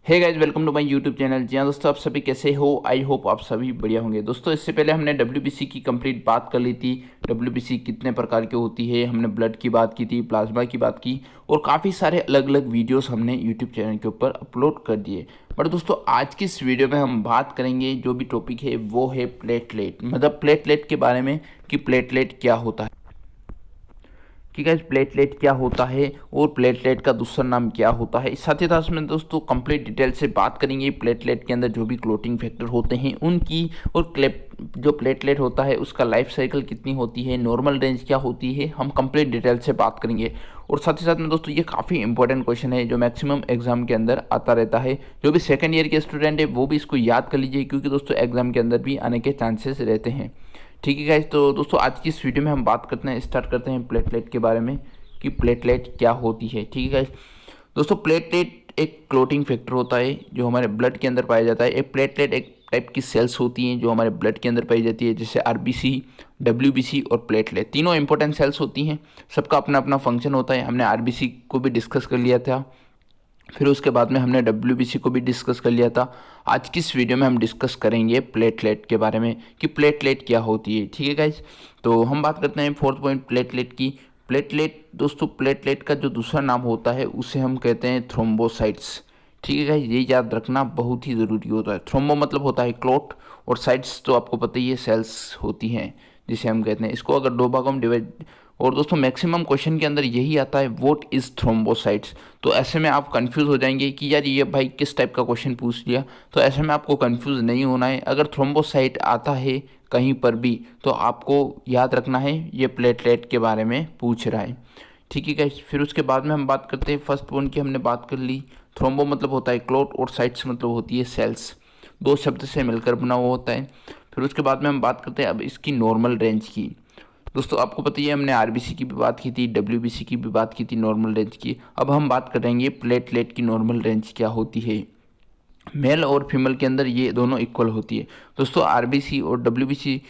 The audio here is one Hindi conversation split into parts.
Hey guys, welcome to my YouTube channel. जी हाँ दोस्तों, आप सभी कैसे हो? आई होप आप सभी बढ़िया होंगे। दोस्तों, इससे पहले हमने डब्ल्यूबीसी की कंप्लीट बात कर ली थी। डब्ल्यूबीसी कितने प्रकार की होती है, हमने ब्लड की बात की थी, प्लाज्मा की बात की और काफ़ी सारे अलग अलग वीडियोस हमने यूट्यूब चैनल के ऊपर अपलोड कर दिए। बट दोस्तों, आज की इस वीडियो में हम बात करेंगे, जो भी टॉपिक है वो है प्लेटलेट, मतलब प्लेटलेट के बारे में कि प्लेटलेट क्या होता है, कि गाइस प्लेटलेट क्या होता है और प्लेटलेट का दूसरा नाम क्या होता है। साथ ही साथ में दोस्तों कंप्लीट डिटेल से बात करेंगे प्लेटलेट के अंदर जो भी क्लोटिंग फैक्टर होते हैं उनकी, और जो प्लेटलेट होता है उसका लाइफ साइकिल कितनी होती है, नॉर्मल रेंज क्या होती है, हम कंप्लीट डिटेल से बात करेंगे। और साथ ही साथ में दोस्तों ये काफ़ी इंपॉर्टेंट क्वेश्चन है जो मैक्सिमम एग्जाम के अंदर आता रहता है। जो भी सेकेंड ईयर के स्टूडेंट है वो भी इसको याद कर लीजिए, क्योंकि दोस्तों एग्जाम के अंदर भी आने के चांसेस रहते हैं। ठीक है गाइज, तो दोस्तों आज की इस वीडियो में हम बात करते हैं, स्टार्ट करते हैं प्लेटलेट के बारे में कि प्लेटलेट क्या होती है। ठीक है गाइज, दोस्तों प्लेटलेट एक क्लोटिंग फैक्टर होता है जो हमारे ब्लड के अंदर पाया जाता है। एक प्लेटलेट एक टाइप की सेल्स होती हैं जो हमारे ब्लड के अंदर पाई जाती है, जैसे आरबीसी, डब्ल्यूबीसी और प्लेटलेट, तीनों इंपॉर्टेंट सेल्स होती हैं। सबका अपना अपना फंक्शन होता है। हमने आरबीसी को भी डिस्कस कर लिया था, फिर उसके बाद में हमने डब्ल्यूबीसी को भी डिस्कस कर लिया था। आज की इस वीडियो में हम डिस्कस करेंगे प्लेटलेट के बारे में कि प्लेटलेट क्या होती है। ठीक है गाइज, तो हम बात करते हैं फोर्थ पॉइंट प्लेटलेट की। प्लेटलेट दोस्तों, प्लेटलेट का जो दूसरा नाम होता है उसे हम कहते हैं थ्रोम्बोसाइट्स। ठीक है गाइज, ये याद रखना बहुत ही ज़रूरी होता है। थ्रोम्बो मतलब होता है क्लॉट, और साइट्स तो आपको पता ही है सेल्स होती हैं जिसे हम कहते हैं। इसको अगर दो भागों में डिवाइड, और दोस्तों मैक्सिमम क्वेश्चन के अंदर यही आता है, व्हाट इज थ्रोम्बोसाइट्स। तो ऐसे में आप कंफ्यूज हो जाएंगे कि यार ये भाई किस टाइप का क्वेश्चन पूछ लिया। तो ऐसे में आपको कंफ्यूज नहीं होना है। अगर थ्रोम्बोसाइट आता है कहीं पर भी तो आपको याद रखना है ये प्लेटलेट के बारे में पूछ रहा है। ठीक है गाइस, फिर उसके बाद में हम बात करते हैं फर्स्ट पॉइंट की, हमने बात कर ली। थ्रोम्बो मतलब होता है क्लॉट और साइट्स मतलब होती है सेल्स, दो शब्द से मिलकर बना हुआ होता है। फिर उसके बाद में हम बात करते हैं अब इसकी नॉर्मल रेंज की। दोस्तों आपको पता ही है, हमने आरबीसी की भी बात की थी, डब्ल्यूबीसी की भी बात की थी नॉर्मल रेंज की। अब हम बात करेंगे प्लेटलेट की नॉर्मल रेंज क्या होती है। मेल और फीमेल के अंदर ये दोनों इक्वल होती है। दोस्तों आरबीसी और डब्ल्यूबीसी,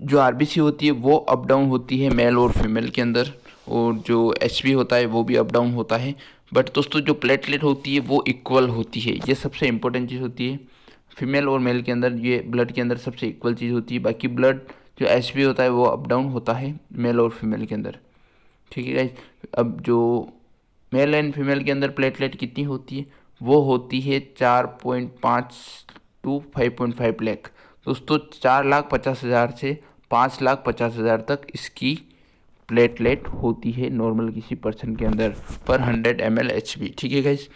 जो आरबीसी होती है वो अप डाउन होती है मेल और फीमेल के अंदर, और जो एचबी होता है वो भी अप डाउन होता है। बट दोस्तों जो प्लेटलेट होती है वो इक्वल होती है, ये सबसे इंपॉर्टेंट चीज़ होती है। फीमेल और मेल के अंदर ये ब्लड के अंदर सबसे इक्वल चीज़ होती है। बाकी ब्लड जो एचबी होता है वो अप डाउन होता है मेल और फीमेल के अंदर। ठीक है गाइस, अब जो मेल एंड फीमेल के अंदर प्लेटलेट कितनी होती है, वो होती है 4.5 टू 5.5 लाख। दोस्तों 4,50,000 से 5,50,000 तक इसकी प्लेटलेट होती है नॉर्मल किसी पर्सन के अंदर पर 100 ml एचबी। ठीक है गाइस,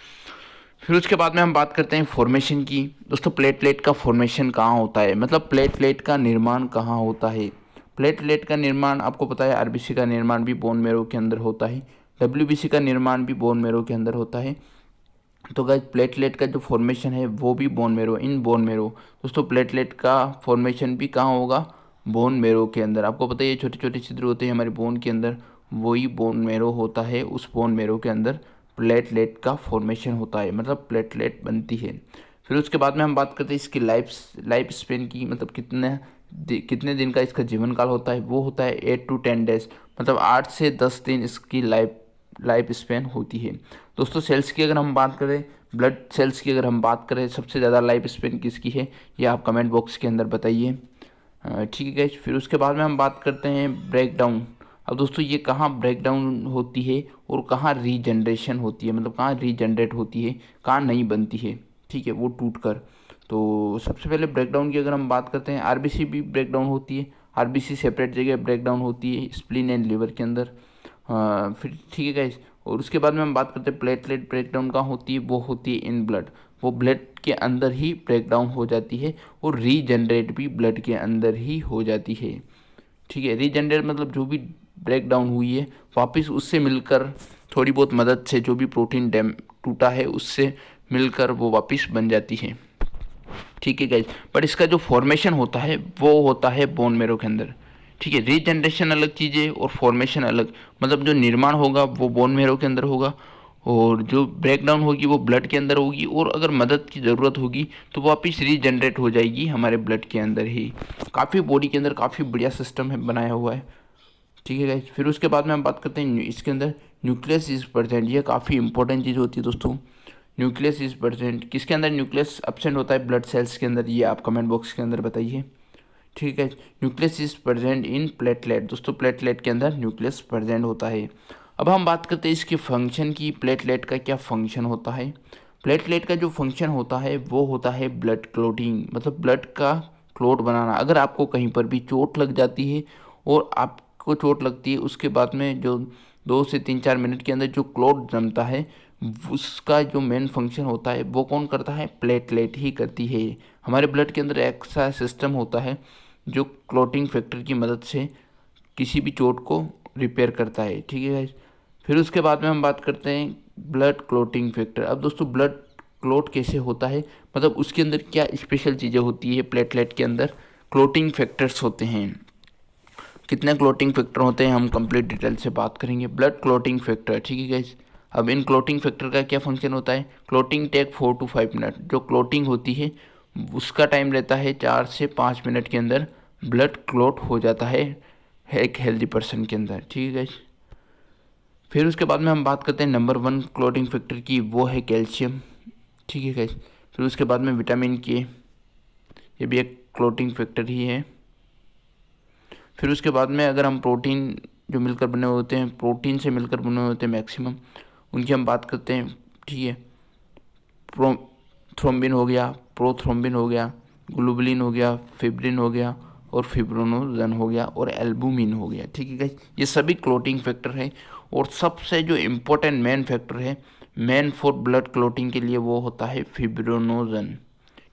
फिर उसके बाद में हम बात करते हैं फॉर्मेशन की। दोस्तों प्लेटलेट का फॉर्मेशन कहाँ होता है, मतलब प्लेटलेट का निर्माण कहाँ होता है। प्लेटलेट का निर्माण आपको पता है, आरबीसी का निर्माण भी बोन मैरो के अंदर होता है, डब्ल्यूबीसी का निर्माण भी बोन मैरो के अंदर होता है। तो गाइस प्लेटलेट का जो फॉर्मेशन है वो भी bone marrow, in bone marrow. दोस्तों प्लेटलेट का फॉर्मेशन भी कहाँ होगा, बोन मैरो के अंदर। आपको पता है ये छोटे छोटे छिद्र होते हैं हमारे बोन के अंदर, वही बोन मैरो होता है। उस बोन मैरो के अंदर प्लेटलेट का फॉर्मेशन होता है, मतलब प्लेटलेट बनती है। फिर उसके बाद में हम बात करते हैं इसकी लाइफ स्पेन की, मतलब कितने दिन का इसका जीवन काल होता है। वो होता है 8 to 10 days, मतलब 8 से 10 दिन इसकी लाइफ स्पेन होती है। दोस्तों सेल्स की अगर हम बात करें, ब्लड सेल्स की अगर हम बात करें, सबसे ज़्यादा लाइफ स्पेन किसकी है ये आप कमेंट बॉक्स के अंदर बताइए। ठीक है गाइस, फिर उसके बाद में हम बात करते हैं ब्रेक डाउन। अब दोस्तों ये कहाँ ब्रेक डाउन होती है और कहाँ रीजनरेशन होती है, मतलब कहाँ रीजनरेट होती है, कहाँ नहीं बनती है। ठीक है, वो टूट कर। तो सबसे पहले ब्रेक डाउन की अगर हम बात करते हैं, आरबीसी भी ब्रेक डाउन होती है। आरबीसी सेपरेट जगह ब्रेक डाउन होती है स्प्लीन एंड लिवर के अंदर। फिर ठीक है गाइस, और उसके बाद में हम बात करते हैं प्लेटलेट ब्रेकडाउन कहाँ होती है, वो होती है इन ब्लड। वो ब्लड के अंदर ही ब्रेकडाउन हो जाती है, और रीजनरेट भी ब्लड के अंदर ही हो जाती है। ठीक है, रीजनरेट मतलब जो भी ब्रेक डाउन हुई है वापस उससे मिलकर, थोड़ी बहुत मदद से, जो भी प्रोटीन डैम टूटा है उससे मिलकर वो वापस बन जाती है। ठीक है गाइज, बट इसका जो फॉर्मेशन होता है वो होता है बोन मैरो के अंदर। ठीक है, रीजनरेशन अलग चीज़ है और फॉर्मेशन अलग, मतलब जो निर्माण होगा वो बोन मैरो के अंदर होगा, और जो ब्रेकडाउन होगी वो ब्लड के अंदर होगी, और अगर मदद की ज़रूरत होगी तो वापस रीजनरेट हो जाएगी हमारे ब्लड के अंदर ही। काफ़ी बॉडी के अंदर काफ़ी बढ़िया सिस्टम है बनाया हुआ है। ठीक है गाइज, फिर उसके बाद में हम बात करते हैं इसके अंदर न्यूक्लियस इज प्रेजेंट। ये काफ़ी इंपॉर्टेंट चीज़ होती है दोस्तों। न्यूक्लियस इज प्रेजेंट, किसके अंदर न्यूक्लियस एब्सेंट होता है? ब्लड सेल्स के अंदर। ये आप कमेंट बॉक्स के अंदर बताइए। ठीक है, nucleus is present in platelet. दोस्तों प्लेटलेट के अंदर न्यूक्लियस प्रेजेंट होता है। अब हम बात करते हैं इसके फंक्शन की। प्लेटलेट का क्या फंक्शन होता है? प्लेटलेट का जो फंक्शन होता है वो होता है ब्लड क्लोटिंग, मतलब ब्लड का क्लोट बनाना। अगर आपको कहीं पर भी चोट लग जाती है और आपको चोट लगती है, उसके बाद में जो 2 से 3-4 मिनट के अंदर जो क्लोट जमता है, उसका जो मेन फंक्शन होता है वो कौन करता है? प्लेटलेट ही करती है। हमारे ब्लड के अंदर ऐसा सिस्टम होता है जो क्लोटिंग फैक्टर की मदद से किसी भी चोट को रिपेयर करता है। ठीक है गाइस। फिर उसके बाद में हम बात करते हैं ब्लड क्लोटिंग फैक्टर। अब दोस्तों ब्लड क्लोट कैसे होता है, मतलब उसके अंदर क्या स्पेशल चीज़ें होती है? प्लेटलेट के अंदर क्लोटिंग फैक्टर्स होते हैं। कितने क्लोटिंग फैक्टर होते हैं हम कंप्लीट डिटेल से बात करेंगे। ब्लड क्लोटिंग फैक्टर, ठीक है गाइस। अब इन क्लोटिंग फैक्टर का क्या फंक्शन होता है? Clotting take 4 to 5 minute. जो क्लोटिंग होती है उसका टाइम रहता है 4 से 5 मिनट के अंदर ब्लड क्लोट हो जाता है एक हेल्दी पर्सन के अंदर। ठीक है गाइस। फिर उसके बाद में हम बात करते हैं नंबर 1 क्लोटिंग फैक्टर की, वो है कैल्शियम। ठीक है गाइस। फिर उसके बाद में विटामिन के, ये भी एक क्लोटिंग फैक्टर ही है। फिर उसके बाद में अगर हम प्रोटीन जो मिलकर बने हुए होते हैं, प्रोटीन से मिलकर बने हुए होते हैं मैक्सिमम, उनकी हम बात करते हैं। ठीक है, थ्रोम्बिन हो गया, प्रोथ्रोम्बिन हो गया, ग्लोबुलिन हो गया, फिब्रिन हो गया और फिब्रोनोजन हो गया और एल्बुमिन हो गया। ठीक है गाइस, ये सभी क्लोटिंग फैक्टर है। और सबसे जो इम्पोर्टेंट मेन फैक्टर है मेन फॉर ब्लड क्लोटिंग के लिए, वो होता है फिब्रोनोजन।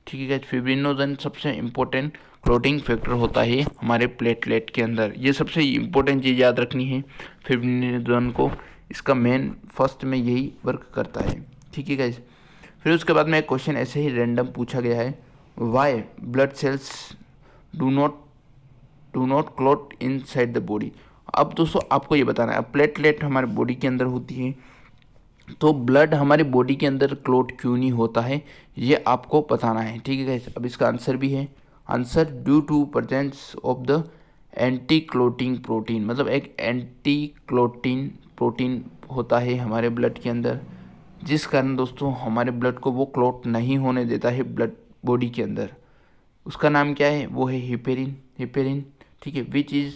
ठीक है गाइस, फिब्रिनोजन सबसे इम्पोर्टेंट क्लोटिंग फैक्टर होता है हमारे प्लेटलेट के अंदर। ये सबसे इम्पोर्टेंट चीज़ याद रखनी है फिब्रिनोजन को, इसका मेन फर्स्ट में यही वर्क करता है। ठीक है गाइस। फिर उसके बाद में एक क्वेश्चन ऐसे ही रैंडम पूछा गया है, why blood cells do not clot inside the body. अब दोस्तों आपको ये बताना है, अब प्लेटलेट हमारे बॉडी के अंदर होती है, तो ब्लड हमारे बॉडी के अंदर क्लोट क्यों नहीं होता है, ये आपको बताना है। ठीक है गाइस। अब इसका आंसर भी है, answer due to presence of the anti clotting protein, मतलब एक एंटी क्लोटिन प्रोटीन होता है हमारे ब्लड के अंदर, जिस कारण दोस्तों हमारे ब्लड को वो क्लोट नहीं होने देता है ब्लड बॉडी के अंदर। उसका नाम क्या है? वो है हिपेरिन। ठीक है, which is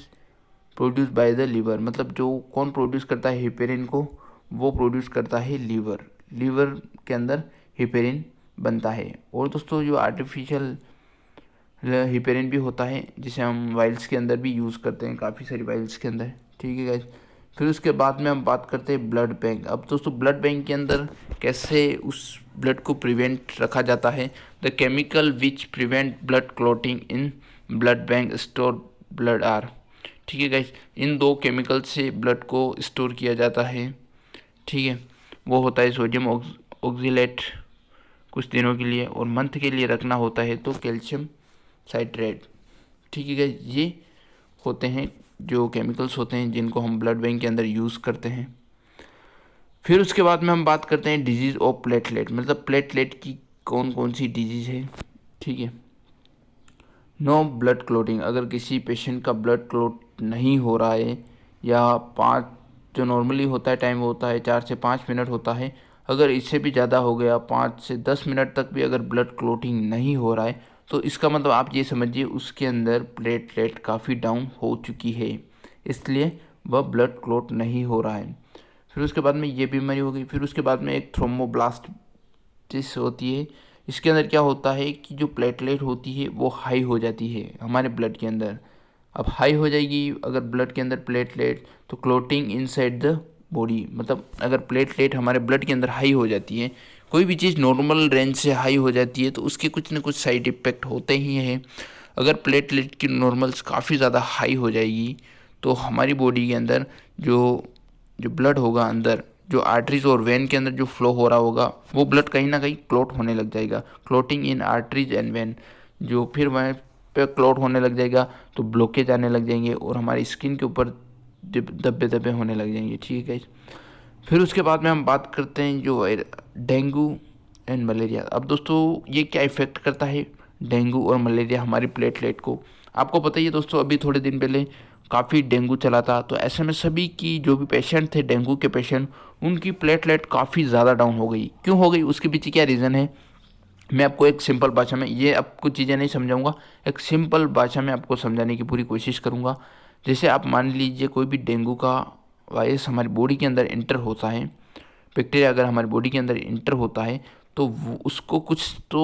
produce by the liver, मतलब जो कौन प्रोड्यूस करता है हिपेरिन को? वो प्रोड्यूस करता है लीवर के अंदर हिपेरिन बनता है। और दोस्तों जो आर्टिफिशियल हिपेरिन भी होता है, जिसे हम वाइल्स के अंदर भी यूज़ करते हैं, काफ़ी सारी वाइल्स के अंदर। ठीक है गाइस। फिर उसके बाद में हम बात करते हैं ब्लड बैंक। अब दोस्तों ब्लड बैंक के अंदर कैसे उस ब्लड को प्रिवेंट रखा जाता है? The chemical which prevent blood clotting in blood bank store blood are. ठीक है गाइस, इन 2 केमिकल से ब्लड को स्टोर किया जाता है। ठीक है, वो होता है सोडियम ऑक्जेलेट कुछ दिनों के लिए, और मंथ के लिए रखना होता है तो कैल्शियम साइट्रेट। ठीक है गाइस, ये होते हैं जो केमिकल्स होते हैं जिनको हम ब्लड बैंक के अंदर यूज़ करते हैं। फिर उसके बाद में हम बात करते हैं डिजीज़ ऑफ प्लेटलेट, मतलब प्लेटलेट की कौन कौन सी डिजीज़ है। ठीक है, नो ब्लड क्लोटिंग, अगर किसी पेशेंट का ब्लड क्लोट नहीं हो रहा है, या 5 जो नॉर्मली होता है टाइम होता है 4 से 5 मिनट होता है, अगर इससे भी ज़्यादा हो गया 5 से 10 मिनट तक भी अगर ब्लड क्लोटिंग नहीं हो रहा है, तो इसका मतलब आप ये समझिए उसके अंदर प्लेटलेट काफ़ी डाउन हो चुकी है, इसलिए वह ब्लड क्लोट नहीं हो रहा है। फिर उसके बाद में ये बीमारी हो गई। फिर उसके बाद में एक थ्रोम्बोब्लास्टिस होती है। इसके अंदर क्या होता है कि जो प्लेटलेट होती है वो हाई हो जाती है हमारे ब्लड के अंदर। अब हाई हो जाएगी अगर ब्लड के अंदर प्लेटलेट, तो क्लोटिंग इनसाइड द बॉडी, मतलब अगर प्लेटलेट हमारे ब्लड के अंदर हाई हो जाती है, कोई भी चीज़ नॉर्मल रेंज से हाई हो जाती है तो उसके कुछ ना कुछ साइड इफ़ेक्ट होते ही हैं। अगर प्लेटलेट की नॉर्मल्स काफ़ी ज़्यादा हाई हो जाएगी तो हमारी बॉडी के अंदर जो जो ब्लड होगा, अंदर जो आर्टरीज और वेन के अंदर जो फ्लो हो रहा होगा, वो ब्लड कहीं ना कहीं क्लोट होने लग जाएगा। Clotting in arteries and when, जो फिर वहाँ पे क्लोट होने लग जाएगा तो ब्लॉकेज आने लग जाएंगे और हमारी स्किन के ऊपर धब्बे धब्बे होने लग जाएंगे। ठीक है। फिर उसके बाद में हम बात करते हैं जो डेंगू एंड मलेरिया। अब दोस्तों ये क्या इफ़ेक्ट करता है डेंगू और मलेरिया हमारी प्लेटलेट को? आपको पता ही है दोस्तों, अभी थोड़े दिन पहले काफ़ी डेंगू चला था, तो ऐसे में सभी की जो भी पेशेंट थे डेंगू के पेशेंट, उनकी प्लेटलेट काफ़ी ज़्यादा डाउन हो गई। क्यों हो गई, उसके पीछे क्या रीज़न है, मैं आपको एक सिंपल भाषा में, ये आपको चीज़ें नहीं समझाऊंगा, एक सिंपल भाषा में आपको समझाने की पूरी कोशिश करूंगा। जैसे आप मान लीजिए कोई भी डेंगू का वायरस हमारी बॉडी के अंदर इंटर होता है, बैक्टीरिया अगर हमारी बॉडी के अंदर इंटर होता है तो उसको कुछ तो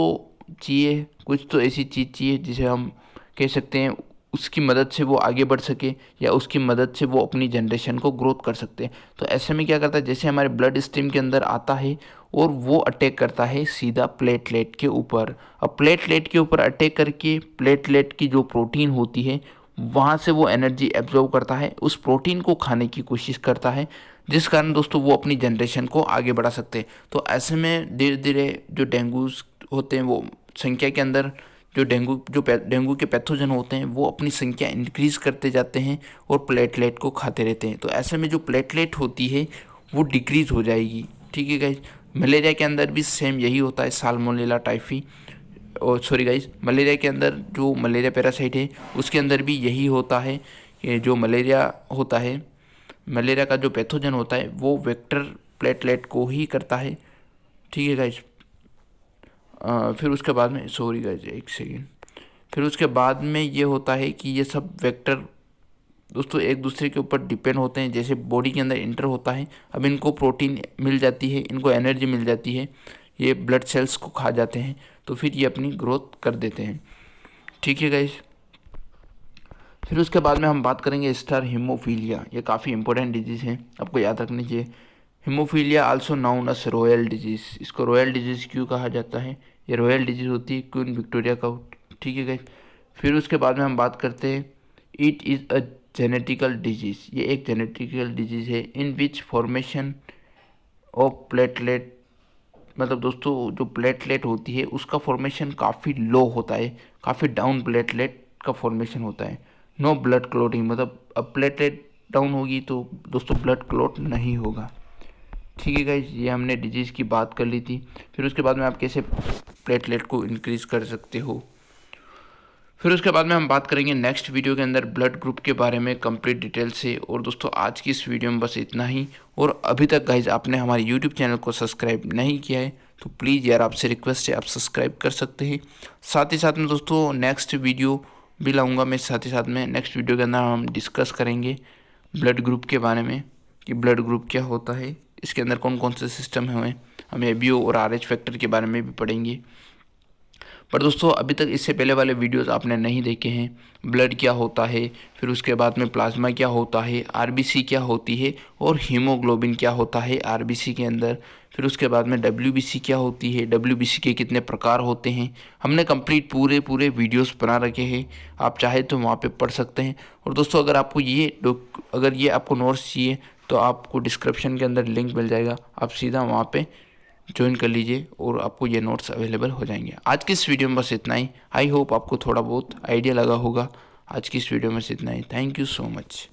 चाहिए, कुछ तो ऐसी चीज़ चाहिए जिसे हम कह सकते हैं उसकी मदद से वो आगे बढ़ सके या उसकी मदद से वो अपनी जनरेशन को ग्रोथ कर सकते हैं। तो ऐसे में क्या करता है, जैसे हमारे ब्लड स्ट्रीम के अंदर आता है और वो अटैक करता है सीधा प्लेटलेट के ऊपर। अब प्लेटलेट के ऊपर अटैक करके प्लेटलेट की जो प्रोटीन होती है वहाँ से वो एनर्जी एब्जॉर्व करता है, उस प्रोटीन को खाने की कोशिश करता है, जिस कारण दोस्तों वो अपनी जनरेशन को आगे बढ़ा सकते हैं। तो ऐसे में धीरे धीरे जो डेंगूज होते हैं वो संख्या के अंदर, जो डेंगू के पैथोजन होते हैं वो अपनी संख्या इंक्रीज करते जाते हैं और प्लेटलेट को खाते रहते हैं। तो ऐसे में जो प्लेटलेट होती है वो डिक्रीज हो जाएगी। ठीक है गाइज, मलेरिया के अंदर भी सेम यही होता है, साल्मोनेला टाइफी, और सॉरी गाइज, मलेरिया के अंदर जो मलेरिया पैरासाइट है उसके अंदर भी यही होता है कि जो मलेरिया होता है, मलेरिया का जो पैथोजन होता है वो वेक्टर प्लेटलेट को ही करता है। ठीक है गाइज, फिर उसके बाद में, सॉरी गाइज एक सेकेंड, फिर उसके बाद में ये होता है कि ये सब वेक्टर दोस्तों एक दूसरे के ऊपर डिपेंड होते हैं। जैसे बॉडी के अंदर इंटर होता है, अब इनको प्रोटीन मिल जाती है, इनको एनर्जी मिल जाती है, ये ब्लड सेल्स को खा जाते हैं, तो फिर ये अपनी ग्रोथ कर देते हैं। ठीक है गाइज, फिर उसके बाद में हम बात करेंगे स्टार हीमोफीलिया। ये काफ़ी इंपॉर्टेंट डिजीज़ है, आपको याद रखनी चाहिए। Haemophilia also known as royal disease. इसको रॉयल डिजीज़ क्यों कहा जाता है, ये रॉयल डिजीज़ होती है क्वीन विक्टोरिया का। ठीक है गाइज, फिर उसके बाद में हम बात करते हैं it is a genetical disease. ये एक जेनेटिकल डिजीज़ है इन विच फॉर्मेशन ऑफ प्लेटलेट, मतलब दोस्तों जो प्लेटलेट होती है उसका फॉर्मेशन काफ़ी लो होता है, काफ़ी डाउन प्लेटलेट का फॉर्मेशन होता है। नो ब्लड क्लॉटिंग, मतलब अब प्लेटलेट डाउन होगी तो दोस्तों ब्लड क्लॉट नहीं होगा। ठीक है गाइज, ये हमने डिजीज़ की बात कर ली थी। फिर उसके बाद में आप कैसे प्लेटलेट को इंक्रीज़ कर सकते हो। फिर उसके बाद में हम बात करेंगे नेक्स्ट वीडियो के अंदर ब्लड ग्रुप के बारे में कंप्लीट डिटेल से। और दोस्तों आज की इस वीडियो में बस इतना ही। और अभी तक गाइज आपने हमारे यूट्यूब चैनल को सब्सक्राइब नहीं किया है तो प्लीज़ यार आपसे रिक्वेस्ट है, आप सब्सक्राइब कर सकते हैं। साथ ही साथ में दोस्तों नेक्स्ट वीडियो भी लाऊंगा मैं, साथ ही साथ में नेक्स्ट वीडियो के अंदर हम डिस्कस करेंगे ब्लड ग्रुप के बारे में कि ब्लड ग्रुप क्या होता है, इसके अंदर कौन कौन से सिस्टम हैं, हम एबीओ और आरएच फैक्टर के बारे में भी पढ़ेंगे। पर दोस्तों अभी तक इससे पहले वाले वीडियोस आपने नहीं देखे हैं, ब्लड क्या होता है, फिर उसके बाद में प्लाज्मा क्या होता है, आरबीसी क्या होती है और हीमोग्लोबिन क्या होता है आरबीसी के अंदर, फिर उसके बाद में डब्ल्यूबीसी क्या होती है, डब्ल्यूबीसी के कितने प्रकार होते हैं, हमने कंप्लीट पूरे वीडियोस बना रखे हैं, आप चाहे तो वहाँ पे पढ़ सकते हैं। और दोस्तों अगर आपको अगर ये आपको नोट्स चाहिए तो आपको डिस्क्रिप्शन के अंदर लिंक मिल जाएगा, आप सीधा वहाँ पे ज्वाइन कर लीजिए और आपको ये नोट्स अवेलेबल हो जाएंगे। आज की इस वीडियो में बस इतना ही। आई होप आपको थोड़ा बहुत आइडिया लगा होगा। आज की इस वीडियो में बस इतना ही। Thank you so much.